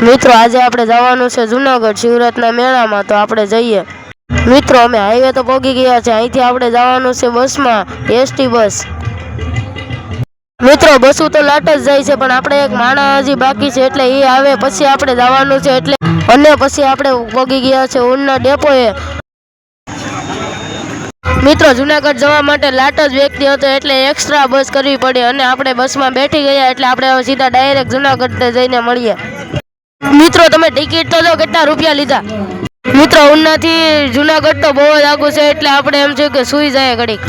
મિત્રો આજે આપણે જવાનું છે જુનાગઢ શિવરાત્રિના મેળામાં, તો આપણે જઈએ। મિત્રો અમે હાઈવે તો પહોંચી ગયા છે। અહીંથી આપણે જવાનું છે બસમાં, એસટી બસ। મિત્રો બસો તો લાટ જ જાય છે, પણ આપણે એક માણસ હજી બાકી છે, એટલે એ આવે પછી આપણે જવાનું છે। એટલે અને પછી આપણે પહોંચી ગયા છે ઉના ડેપોએ। મિત્રો જુનાગઢ જવા માટે લાટ જ વ્યક્તિ હતો, એટલે એક્સ્ટ્રા બસ કરવી પડી અને આપણે બસમાં બેઠી ગયા, એટલે આપણે હવે સીધા ડાયરેક્ટ જુનાગઢ જઈને મળીએ। મિત્રો તમે ટિકિટ તો જો કેટલા રૂપિયા લીધા? મિત્રો ઉનાથી જુનાગઢ તો બહુ જ આગું છે, એટલે આપણે એમ છે કે સુઈ જાય ઘડીક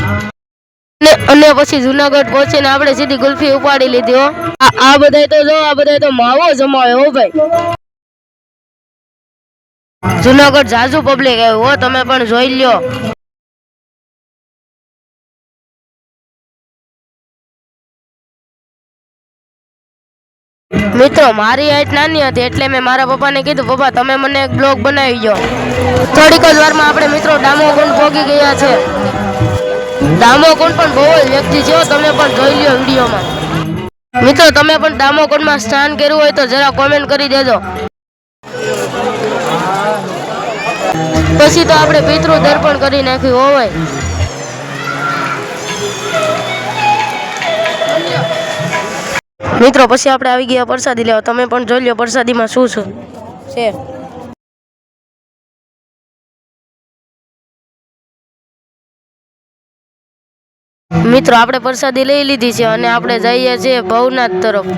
અને પછી જુનાગઢ પહોંચીને આપણે સીધી ગુલ્ફી ઉપાડી લીધી હો। આ બધાય તો જો, આ બધાય તો માવો જમાવે હો ભાઈ। જુનાગઢ જાજુ પબ્લિક આવ્યું હો, તમે પણ જોઈ લ્યો। મિત્રો મારી હાઈટ નાની હતી, એટલે મેં મારા પપ્પાને કીધું, પપ્પા તમે મને એક બ્લોગ બનાવી દો। થોડીક જ વારમાં આપણે મિત્રો દામોકુંડ પહોંચી ગયા છે। દામોકુંડ પણ બહુ જ વ્યક્તિ છે, તમે પણ જોઈ લ્યો વિડીયોમાં। મિત્રો તમે પણ દામોકુંડમાં સ્નાન કર્યું હોય તો જરા કોમેન્ટ કરી દેજો। પછી તો આપણે પિતૃ દર્પણ કરી નાખ્યું હોય। મિત્રો પછી આપણે આવી ગયા પ્રસાદી લેવા, તમે પણ જોઈ લો પ્રસાદીમાં શું શું છે। મિત્રો આપણે પ્રસાદી લઈ લીધી છે અને આપણે જઈએ છીએ ભવનાથ તરફ।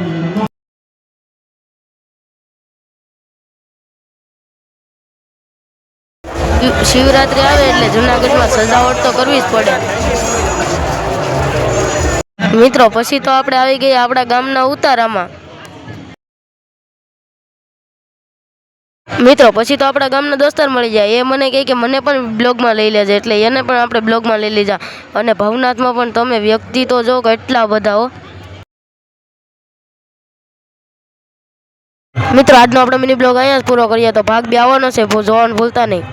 શિવરાત્રી આવે એટલે જુનાગઢમાં સજાવટ તો કરવી જ પડે। મિત્રો પછી તો આપણે આવી ગયા આપણા ગામના ઉતારામાં। મિત્રો પછી તો આપણા ગામના દોસ્તાર મળી જાય, એ મને કહે કે મને પણ બ્લોગમાં લઈ લેજે, એટલે એને પણ આપણે બ્લોગમાં લઈ લીધા। અને ભવનાથમાં પણ તમે વ્યક્તિ તો જો કેટલા બધા હો। મિત્રો આજનો આપણો મિની બ્લોગ અહીંયા જ પૂરો કરીએ, તો ભાગ 2 આવવાનો છે, જોવાનું ભૂલતા નહીં।